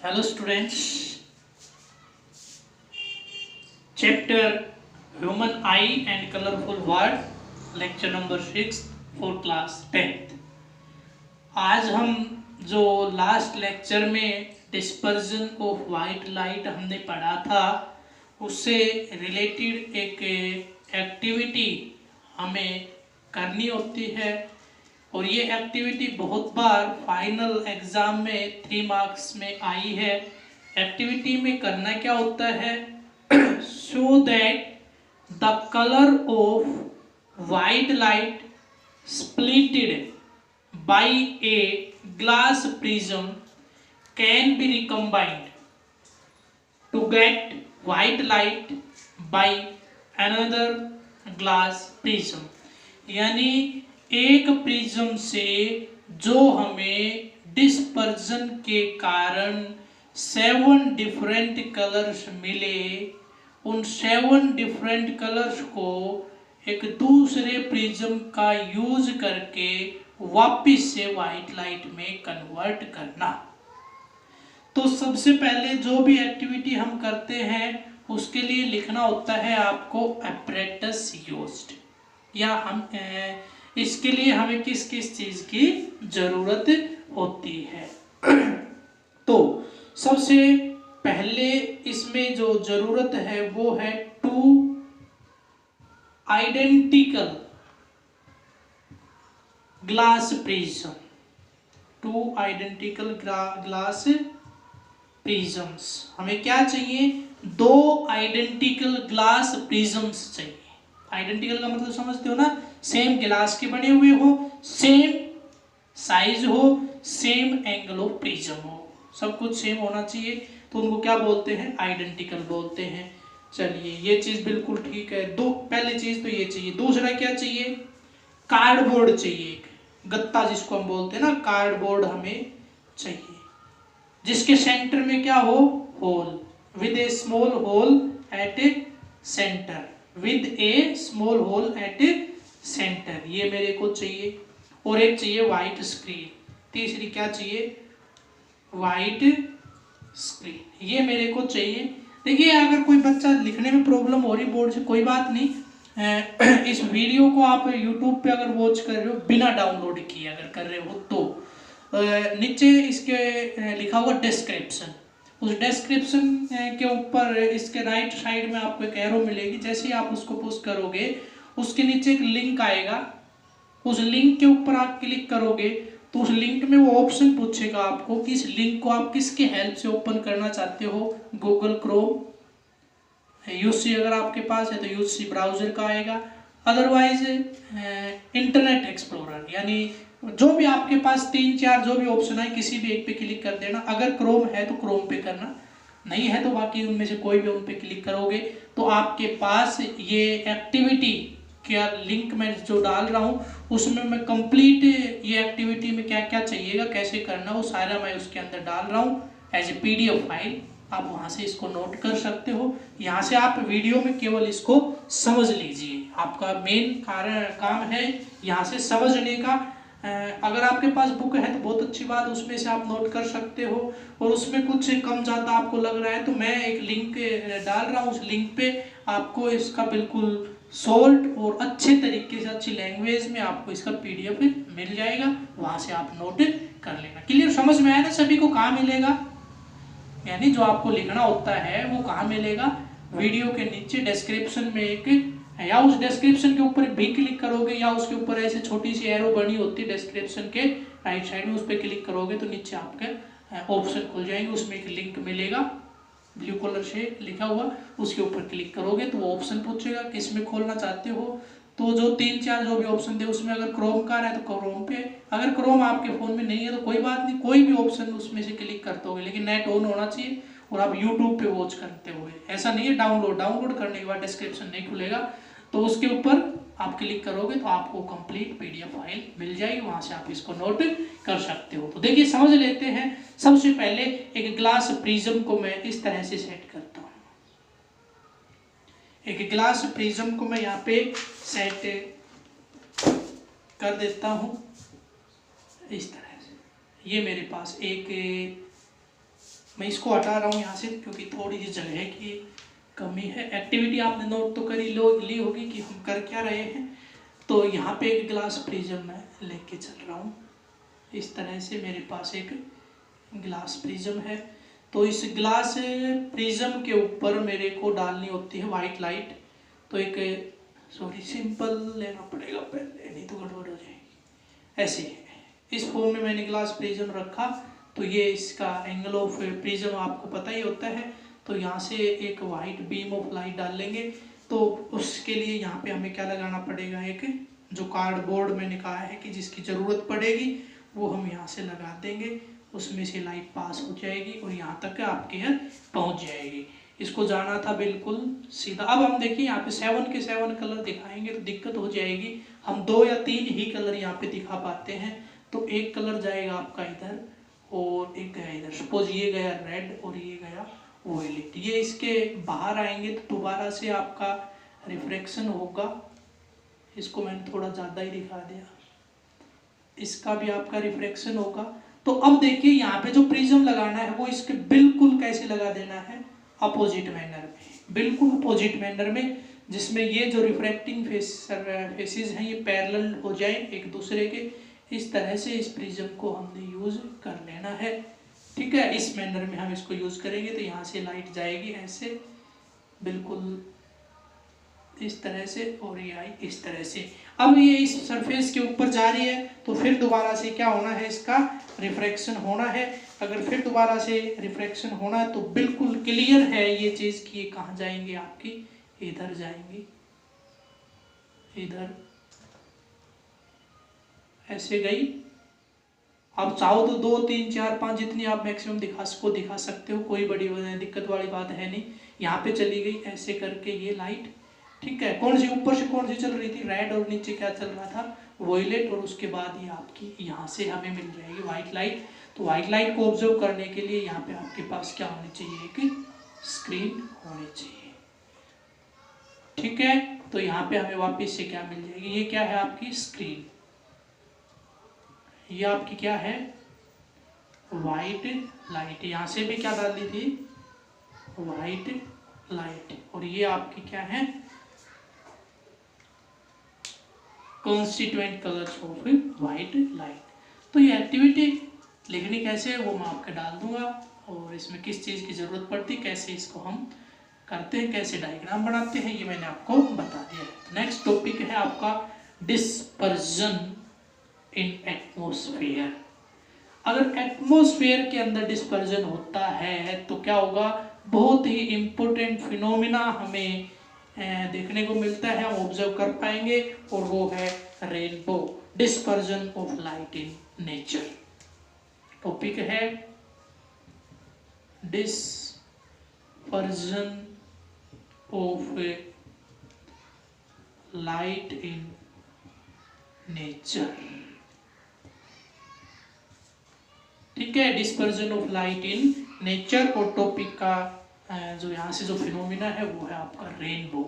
Hello students, chapter Human Eye and Colorful World, lecture number 6 for class 10th। आज हम जो last lecture में dispersion of white light हमने पढ़ा था उससे रिलेटेड एक एक्टिविटी हमें करनी होती है और ये एक्टिविटी बहुत बार फाइनल एग्ज़ाम में 3 मार्क्स में आई है। एक्टिविटी में करना क्या होता है, show that the colour of white light splitted by a glass prism can be recombined to get white light by another glass prism. यानी एक प्रिज्म से जो हमें डिस्पर्जन के कारण 7 डिफरेंट कलर्स मिले, उन 7 डिफरेंट कलर्स को एक दूसरे प्रिज्म का यूज करके वापस से वाइट लाइट में कन्वर्ट करना। तो सबसे पहले जो भी एक्टिविटी हम करते हैं उसके लिए लिखना होता है आपको apparatus यूज्ड, या हम इसके लिए हमें किस किस चीज की जरूरत होती है। तो सबसे पहले इसमें जो जरूरत है वो है 2 identical glass prism. 2 identical glass prisms. हमें क्या चाहिए, 2 आइडेंटिकल ग्लास प्रिज्म्स चाहिए। आइडेंटिकल का मतलब समझते हो ना, सेम गिलास के बने हुए हो, सेम साइज हो, सेम एंगल ऑफ प्रिज्म हो, सब कुछ सेम होना चाहिए, तो उनको क्या बोलते हैं, आइडेंटिकल बोलते हैं। चलिए ये चीज बिल्कुल ठीक है। दो पहली चीज तो ये चाहिए। दूसरा क्या चाहिए, कार्डबोर्ड चाहिए, एक गत्ता जिसको हम बोलते हैं ना, कार्डबोर्ड हमें चाहिए जिसके सेंटर में क्या हो, hole with a small hole at a centre, with a small hole at a centre, ये मेरे को चाहिए। और एक चाहिए वाइट स्क्रीन। तीसरी क्या चाहिए, वाइट स्क्रीन, ये मेरे को चाहिए। देखिए अगर कोई बच्चा लिखने में प्रॉब्लम हो रही बोर्ड से, कोई बात नहीं, इस वीडियो को आप YouTube पे अगर वॉच कर रहे हो बिना डाउनलोड किए अगर कर रहे हो तो नीचे इसके लिखा हुआ डिस्क्रिप्शन, उस डिस्क्रिप्शन के ऊपर इसके राइट साइड में आपको एक एरो मिलेगी। जैसे ही आप उसको पुश करोगे उसके नीचे एक लिंक आएगा, उस लिंक के ऊपर आप क्लिक करोगे तो उस लिंक में वो ऑप्शन पूछेगा आपको कि इस लिंक को आप किसके हेल्प से ओपन करना चाहते हो। गूगल क्रोम यूसी अगर आपके पास है तो यूसी ब्राउजर का आएगा, अदरवाइज इंटरनेट एक्सप्लोरर, यानी जो भी आपके पास 3-4 जो भी ऑप्शन है किसी भी एक पे क्लिक कर देना। अगर क्रोम है तो क्रोम पे करना, नहीं है तो बाकी उनमें से कोई भी उन पे क्लिक करोगे तो आपके पास ये एक्टिविटी क्या लिंक मैं जो डाल रहा हूँ उसमें मैं कंप्लीट ये एक्टिविटी में क्या क्या चाहिएगा, कैसे करना, वो सारा मैं उसके अंदर डाल रहा हूँ एज ए PDF फाइल। आप वहाँ से इसको नोट कर सकते हो। यहाँ से आप वीडियो में केवल इसको समझ लीजिए, आपका मेन काम है यहाँ से समझने का। अगर आपके पास बुक है तो बहुत अच्छी बात, उसमें से आप नोट कर सकते हो। और उसमें कुछ कम ज़्यादा आपको लग रहा है तो मैं एक लिंक डाल रहा हूँ, उस लिंक पे आपको इसका बिल्कुल शॉर्ट और अच्छे तरीके से अच्छी लैंग्वेज में आपको इसका PDF मिल जाएगा, वहाँ से आप नोट कर लेना। क्लियर, समझ में आया ना सभी को? कहाँ मिलेगा, यानी जो आपको लिखना होता है वो कहाँ मिलेगा, वीडियो के नीचे डिस्क्रिप्शन में एक, या उस डिस्क्रिप्शन के ऊपर भी क्लिक करोगे या उसके ऊपर ऐसे छोटी सी एरो बनी होती है डिस्क्रिप्शन के राइट साइड में, उस पर क्लिक करोगे तो नीचे आपके ऑप्शन खुल जाएंगे, उसमें एक लिंक मिलेगा ब्लू कलर से लिखा हुआ, उसके ऊपर क्लिक करोगे तो वो ऑप्शन पूछेगा किस में खोलना चाहते हो। तो जो 3-4 जो भी ऑप्शन थे उसमें अगर क्रोम का है तो क्रोम पे, अगर क्रोम आपके फ़ोन में नहीं है तो कोई बात नहीं, कोई भी ऑप्शन उसमें से क्लिक करते होगे, लेकिन नेट ऑन होना चाहिए और आप YouTube पे वॉच करते हुए। ऐसा नहीं है डाउनलोड करने के बाद डिस्क्रिप्शन नहीं खुलेगा, तो उसके ऊपर आप क्लिक करोगे तो आपको कंप्लीट PDF फाइल मिल जाएगी, वहाँ से आप इसको नोट कर सकते हो। तो देखिए समझ लेते हैं। सबसे पहले एक ग्लास प्रिज्म को मैं इस तरह से सेट करता हूँ। एक ग्लास प्रिज्म को मैं यहाँ पे सेट कर देता हूँ इस तरह से। ये मेरे पास एक मैं इसको हटा रहा हूँ यहाँ से क्योंकि थोड़ी सी जगह की कमी है। एक्टिविटी आपने नोट तो ली होगी कि हम कर क्या रहे हैं। तो यहाँ पे एक ग्लास प्रिज्म मैं लेके चल रहा हूँ। इस तरह से मेरे पास एक ग्लास प्रिज्म है। तो इस ग्लास प्रिज्म के ऊपर मेरे को डालनी होती है वाइट लाइट। तो एक सिंपल लेना पड़ेगा पहले, नहीं तो गड़बड़ हो जाएगी। ऐसे इस फॉर्म में मैंने ग्लास प्रिज्म रखा। तो ये इसका एंगल ऑफ प्रिज्म आपको पता ही होता है। तो यहाँ से एक वाइट बीम ऑफ लाइट डाल लेंगे। तो उसके लिए यहाँ पे हमें क्या लगाना पड़ेगा, एक जो कार्डबोर्ड मैंने कहा है कि जिसकी ज़रूरत पड़ेगी वो हम यहाँ से लगा देंगे। उसमें से लाइट पास हो जाएगी और यहाँ तक आपके यहाँ पहुँच जाएगी। इसको जाना था बिल्कुल सीधा। अब हम देखिए यहाँ पे 7 के 7 कलर दिखाएंगे तो दिक्कत हो जाएगी। हम 2 या 3 ही कलर यहाँ पे दिखा पाते हैं। तो एक कलर जाएगा आपका इधर और एक गया इधर। सपोज ये गया रेड और ये गया वॉयलेट। ये इसके बाहर आएंगे तो दोबारा से आपका रिफ्रैक्शन होगा। इसको मैंने थोड़ा ज़्यादा ही दिखा दिया। इसका भी आपका रिफ्रैक्शन होगा। तो अब देखिए यहाँ पे जो प्रिज्म लगाना है वो इसके बिल्कुल कैसे लगा देना है, अपोजिट मैनर में, बिल्कुल अपोजिट मैनर में, जिसमें ये जो रिफ्रैक्टिंग फेसेस हैं ये पैरेलल हो जाए एक दूसरे के। इस तरह से इस प्रिज्म को हमने यूज कर लेना है। ठीक है, इस मैनर में हम इसको यूज करेंगे। तो यहाँ से लाइट जाएगी ऐसे बिल्कुल इस तरह से और ये आई इस तरह से। अब ये इस सरफेस के ऊपर जा रही है तो फिर दोबारा से क्या होना है, इसका रिफ्रैक्शन होना है। अगर फिर दोबारा से रिफ्रैक्शन होना है तो बिल्कुल क्लियर है ये चीज़ कि ये कहाँ जाएंगे, आपकी इधर जाएंगी, इधर ऐसे गई। आप चाहो तो 2 3 4 5 जितनी आप मैक्सिमम दिखा सकते हो, कोई बड़ी दिक्कत वाली बात है नहीं। यहाँ पे चली गई ऐसे करके ये लाइट। ठीक है, कौन सी ऊपर से कौन सी चल रही थी, रेड, और नीचे क्या चल रहा था, वॉयलेट। और उसके बाद ये आपकी यहाँ से हमें मिल जाएगी वाइट लाइट। तो वाइट लाइट को ऑब्जर्व करने के लिए यहाँ पे आपके पास क्या होनी चाहिए, एक स्क्रीन होनी चाहिए। ठीक है, तो यहाँ पे हमें वापस से क्या मिल जाएगी, ये क्या है आपकी स्क्रीन। ये आपकी क्या है, वाइट लाइट। यहाँ से भी क्या डाल दी थी, वाइट लाइट। और ये आपकी क्या है, constituent colours of white light. तो ये एक्टिविटी लिखनी कैसे है वो मैं आपको डाल दूंगा, और इसमें किस चीज़ की ज़रूरत पड़ती, कैसे इसको हम करते हैं, कैसे डायग्राम बनाते हैं, ये मैंने आपको बता दिया है। नेक्स्ट टॉपिक है आपका डिस्पर्जन इन एटमॉस्फेयर। अगर एटमॉस्फेयर के अंदर डिस्पर्जन होता है तो क्या होगा, बहुत ही इम्पोर्टेंट फिनोमिना हमें देखने को मिलता है, हम ऑब्जर्व कर पाएंगे, और वो है rainbow, dispersion of light in nature. Topic है dispersion of light in nature. ठीक है, dispersion of light in nature. और टॉपिक का जो यहाँ से जो फिनोमिना है वो है आपका रेनबो।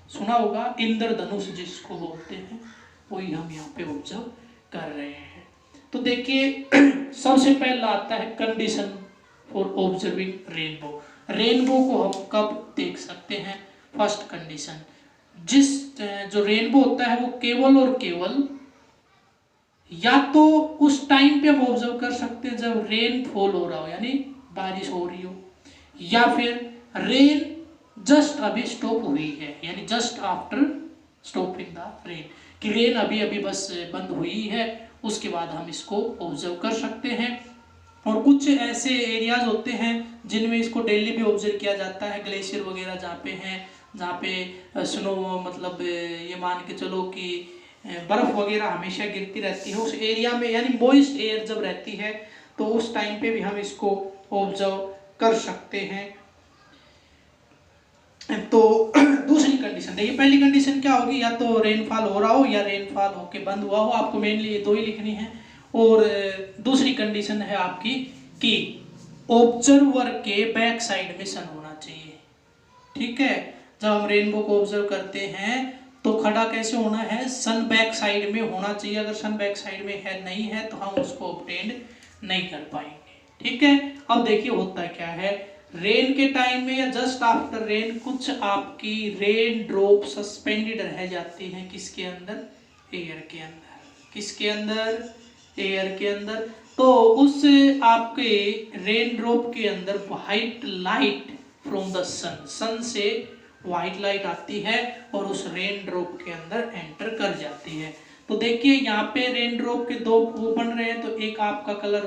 सुना होगा, इंद्रधनुष जिसको बोलते हैं, वही हम यहाँ पे ऑब्जर्व कर रहे हैं। तो देखिए सबसे पहला आता है condition for observing rainbow. Rainbow को हम कब देख सकते हैं, फर्स्ट कंडीशन, जो रेनबो होता है वो केवल और केवल या तो उस टाइम पे हम ऑब्जर्व कर सकते हैं जब रेन फॉल हो रहा हो, यानी बारिश हो रही हो, या फिर रेन जस्ट अभी स्टॉप हुई है, यानी just after stopping the rain, कि रेन अभी अभी बस बंद हुई है, उसके बाद हम इसको ऑब्जर्व कर सकते हैं। और कुछ ऐसे एरियाज होते हैं जिनमें इसको डेली भी ऑब्जर्व किया जाता है, ग्लेशियर वगैरह जहाँ पे हैं, जहाँ पे स्नो मतलब ये मान के चलो कि बर्फ़ वगैरह हमेशा गिरती रहती है उस एरिया में, यानी मॉइस्ट एयर जब रहती है तो उस टाइम पे भी हम इसको ऑब्जर्व कर सकते हैं। तो दूसरी कंडीशन देखिए, पहली कंडीशन क्या होगी, या तो रेनफॉल हो रहा हो या रेनफॉल होके बंद हुआ हो, आपको मेनली ये दो ही लिखनी है। और दूसरी कंडीशन है आपकी कि ऑब्जर्वर के बैक साइड में सन होना चाहिए। ठीक है, जब हम रेनबो को ऑब्जर्व करते हैं तो खड़ा कैसे होना है, सन बैक साइड में होना चाहिए। अगर सन बैक साइड में है नहीं है तो हम उसको ऑब्टेंड नहीं कर पाएंगे। ठीक है। अब देखिए होता क्या है, रेन के टाइम में या जस्ट आफ्टर रेन कुछ आपकी रेन ड्रॉप सस्पेंडेड रह जाती हैं किसके अंदर, एयर के अंदर। किसके अंदर, एयर के अंदर। तो उस आपके रेन ड्रॉप के अंदर व्हाइट लाइट फ्रॉम द सन, सन से व्हाइट लाइट आती है और उस रेन ड्रॉप के अंदर एंटर कर जाती है। तो देखिए यहाँ पे रेन ड्रॉप के दो वो बन रहे हैं, तो एक आपका कलर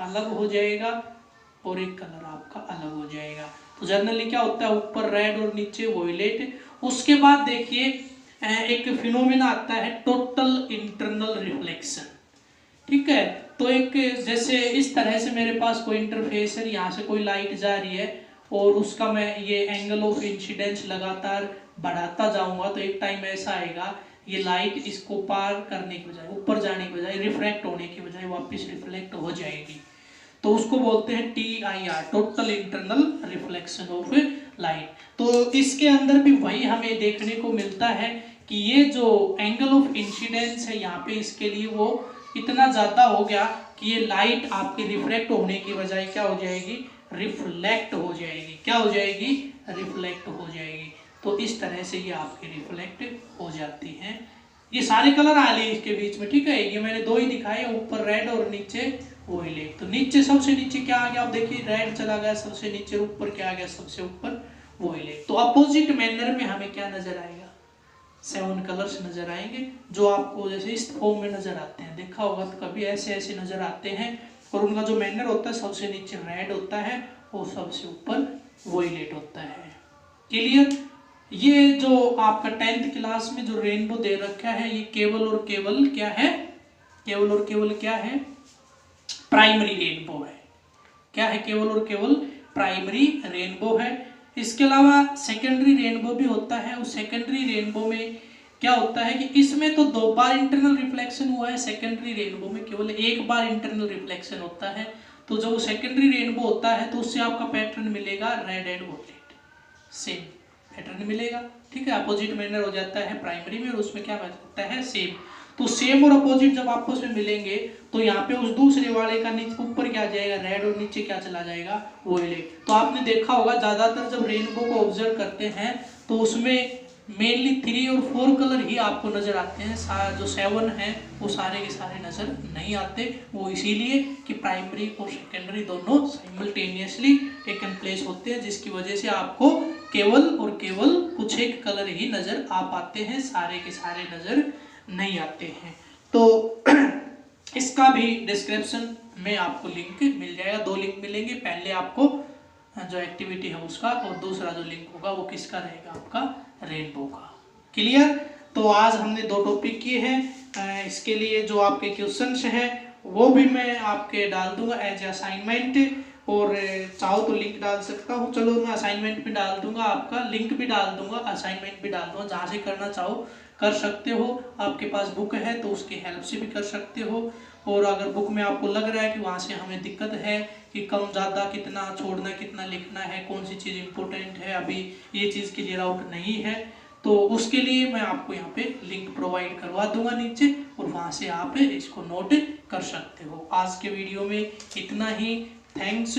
अलग हो जाएगा और एक कलर आपका अलग हो जाएगा। तो जनरली क्या होता है, ऊपर रेड और नीचे वॉयलेट। उसके बाद देखिए एक फिनोमेना आता है टोटल इंटरनल रिफ्लेक्शन। ठीक है, तो एक जैसे इस तरह से मेरे पास कोई इंटरफेस है, यहाँ से कोई लाइट जा रही है और उसका मैं ये एंगल ऑफ इंसिडेंस लगातार बढ़ाता जाऊंगा, तो एक टाइम ऐसा आएगा ये लाइट इसको पार करने की बजाय, ऊपर जाने की बजाय, रिफ्रैक्ट होने की बजाय वापस रिफ्लेक्ट हो जाएगी। तो उसको बोलते हैं TIR, total internal reflection of light. तो इसके अंदर भी वही हमें देखने को मिलता है कि ये जो एंगल ऑफ इंसिडेंस है यहाँ पे इसके लिए वो इतना ज़्यादा हो गया कि ये लाइट आपके रिफ्लेक्ट होने की बजाय क्या हो जाएगी, रिफ्लेक्ट हो जाएगी। क्या हो जाएगी, रिफ्लेक्ट हो जाएगी। तो इस तरह से ये आपके रिफ्लेक्ट हो जाती हैं। ये सारे कलर आ लिए इसके बीच में, ठीक है। ये मैंने दो ही दिखाए, ऊपर रेड और नीचे वॉयलेट। तो नीचे सबसे नीचे क्या आ गया, आप देखिए रेड चला गया सबसे नीचे, ऊपर क्या आ गया सबसे ऊपर, वॉयलेट। तो अपोजिट मैनर में हमें क्या नजर आएगा, 7 कलर्स नजर आएंगे, जो आपको जैसे इस फॉर्म में नजर आते हैं। देखा होगा तो कभी ऐसे ऐसे नजर आते हैं, और उनका जो मैनर होता है सबसे नीचे रेड होता है और सबसे ऊपर वॉयलेट होता है। क्लियर। ये जो आपका 10th क्लास में जो रेनबो दे रखा है, ये केवल और केवल क्या है, केवल और केवल क्या है, प्राइमरी रेनबो है। क्या है, केवल और केवल प्राइमरी रेनबो है। इसके अलावा सेकेंडरी रेनबो भी होता है। उस सेकेंडरी रेनबो में क्या होता है कि इसमें तो 2 बार इंटरनल रिफ्लेक्शन हुआ है, सेकेंडरी रेनबो में केवल 1 बार इंटरनल रिफ्लेक्शन होता है। तो जब सेकेंडरी रेनबो होता है तो उससे आपका पैटर्न मिलेगा red and violet, same pattern मिलेगा। ठीक है, अपोजिट मैनर हो जाता है प्राइमरी में और उसमें क्या होता है, सेम। तो सेम और अपोजिट जब आपस में मिलेंगे तो यहाँ पे उस दूसरे वाले का नीचे ऊपर क्या जाएगा, रेड, और नीचे क्या चला जाएगा, वॉयलेट। तो आपने देखा होगा ज्यादातर जब रेनबो को ऑब्जर्व करते हैं तो उसमें मेनली 3 और 4 कलर ही आपको नजर आते हैं। जो 7 हैं वो सारे के सारे नजर नहीं आते। वो इसीलिए कि प्राइमरी और सेकेंडरी दोनों साइमल्टेनियसली टेकन प्लेस होते हैं, जिसकी वजह से आपको केवल और केवल कुछ एक कलर ही नजर आ पाते हैं, सारे के सारे नजर नहीं आते हैं। तो इसका भी डिस्क्रिप्शन में आपको लिंक मिल जाएगा, 2 लिंक मिलेंगे। पहले आपको जो एक्टिविटी है उसका, और दूसरा जो लिंक होगा वो किसका रहेगा, आपका रेनबो का। क्लियर। तो आज हमने 2 टॉपिक किए हैं। इसके लिए जो आपके क्वेश्चंस हैं वो भी मैं आपके डाल दूंगा एज असाइनमेंट, और चाहो तो लिंक डाल सकता हूँ। चलो मैं असाइनमेंट भी डाल दूंगा, आपका लिंक भी डाल दूंगा, असाइनमेंट भी डाल दूंगा। जहाँ से करना चाहो कर सकते हो। आपके पास बुक है तो उसकी हेल्प से भी कर सकते हो, और अगर बुक में आपको लग रहा है कि वहाँ से हमें दिक्कत है कि कम ज़्यादा कितना छोड़ना, कितना लिखना है, कौन सी चीज़ इंपॉर्टेंट है, अभी ये चीज़ क्लियर आउट नहीं है, तो उसके लिए मैं आपको यहाँ पे लिंक प्रोवाइड करवा दूंगा नीचे, और वहाँ से आप इसको नोट कर सकते हो। आज के वीडियो में इतना ही। थैंक्स।